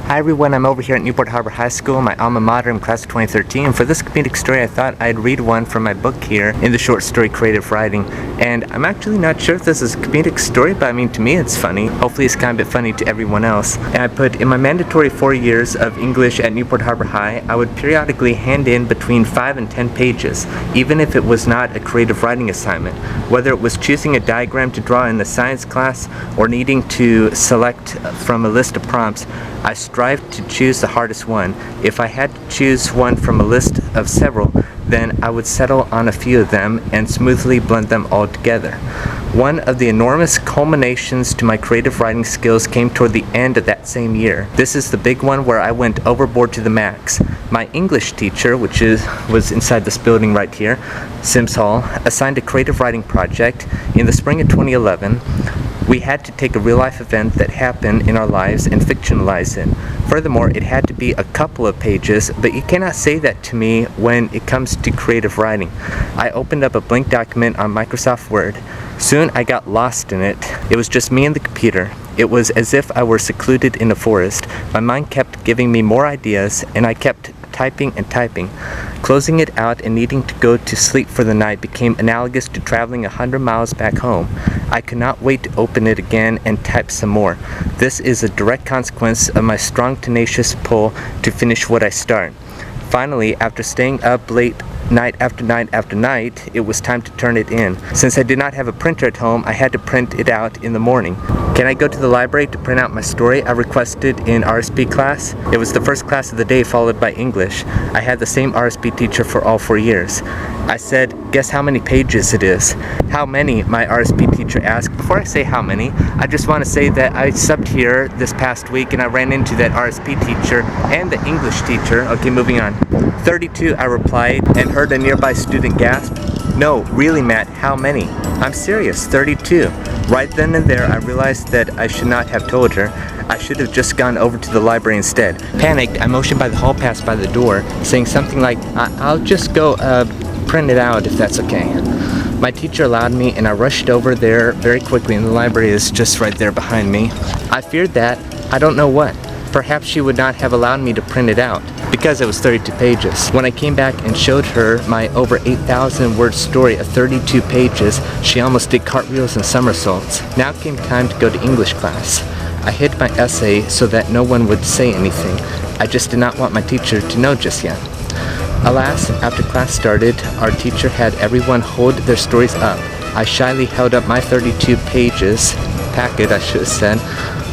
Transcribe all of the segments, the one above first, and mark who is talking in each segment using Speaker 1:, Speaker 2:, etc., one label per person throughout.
Speaker 1: Hi everyone, I'm over here at Newport Harbor High School, my alma mater in class of 2013, and for this comedic story I thought I'd read one from my book here in the short story Creative Writing. And I'm actually not sure if this is a comedic story, but I mean, to me it's funny. Hopefully it's kind of a bit funny to everyone else. And I put, in my mandatory 4 years of English at Newport Harbor High, I would periodically hand in between 5 and 10 pages, even if it was not a creative writing assignment. Whether it was choosing a diagram to draw in the science class or needing to select from a list of prompts, I strived to choose the hardest one. If I had to choose one from a list of several, then I would settle on a few of them and smoothly blend them all together. One of the enormous culminations to my creative writing skills came toward the end of that same year. This is the big one where I went overboard to the max. My English teacher, which was inside this building right here, Sims Hall, assigned a creative writing project in the spring of 2011. We had to take a real-life event that happened in our lives and fictionalize it. Furthermore, it had to be a couple of pages, but you cannot say that to me when it comes to creative writing. I opened up a blank document on Microsoft Word. Soon I got lost in it. It was just me and the computer. It was as if I were secluded in a forest. My mind kept giving me more ideas, and I kept typing and typing. Closing it out and needing to go to sleep for the night became analogous to traveling 100 miles back home. I could not wait to open it again and type some more. This is a direct consequence of my strong, tenacious pull to finish what I start. Finally, after staying up late night after night after night, it was time to turn it in. Since I did not have a printer at home, I had to print it out in the morning. Can I go to the library to print out my story? I requested in RSP class. It was the first class of the day, followed by English. I had the same RSP teacher for all 4 years. I said, guess how many pages it is? How many? My RSP teacher asked. Before I say how many, I just want to say that I subbed here this past week and I ran into that RSP teacher and the English teacher. Okay, moving on. 32, I replied, and heard a nearby student gasp. No, really, Matt, how many? I'm serious, 32. Right then and there, I realized that I should not have told her. I should have just gone over to the library instead. Panicked, I motioned by the hall pass by the door, saying something like, I'll just go print it out if that's okay. My teacher allowed me, and I rushed over there very quickly, and the library is just right there behind me. I feared that, I don't know what. Perhaps she would not have allowed me to print it out, because it was 32 pages. When I came back and showed her my over 8,000 word story of 32 pages, she almost did cartwheels and somersaults. Now came time to go to English class. I hid my essay so that no one would say anything. I just did not want my teacher to know just yet. Alas, after class started, our teacher had everyone hold their stories up. I shyly held up my 32 pages, packet I should have said.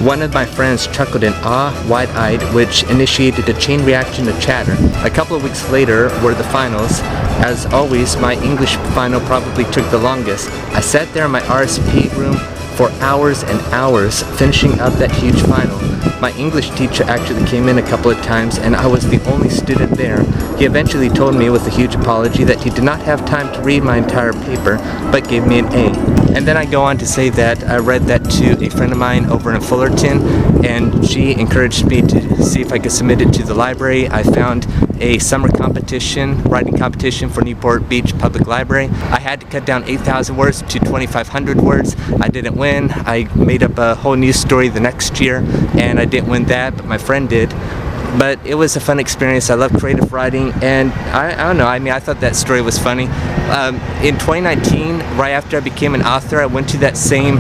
Speaker 1: One of my friends chuckled in awe, wide-eyed, which initiated a chain reaction of chatter. A couple of weeks later were the finals. As always, my English final probably took the longest. I sat there in my RSP room for hours and hours, finishing up that huge final. My English teacher actually came in a couple of times, and I was the only student there. He eventually told me with a huge apology that he did not have time to read my entire paper, but gave me an A. And then I go on to say that I read that to a friend of mine over in Fullerton, and she encouraged me to see if I could submit it to the library. I found a summer competition, writing competition for Newport Beach Public Library. I had to cut down 8,000 words to 2,500 words. I didn't win. I made up a whole new story the next year, and I didn't win that, but my friend did. But it was a fun experience. I love creative writing, and I don't know, I thought that story was funny. In 2019, right after I became an author, I went to that same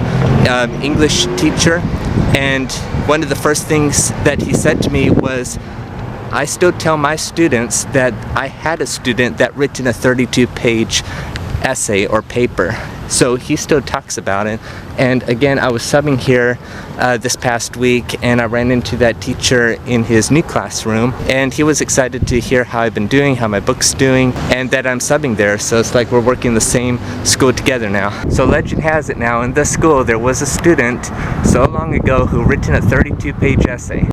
Speaker 1: English teacher, and one of the first things that he said to me was, I still tell my students that I had a student that written a 32-page essay or paper. So he still talks about it. And again, I was subbing here this past week, and I ran into that teacher in his new classroom, and he was excited to hear how I've been doing, how my book's doing, and that I'm subbing there. So it's like we're working the same school together now. So legend has it now, in this school there was a student so long ago who written a 32-page essay.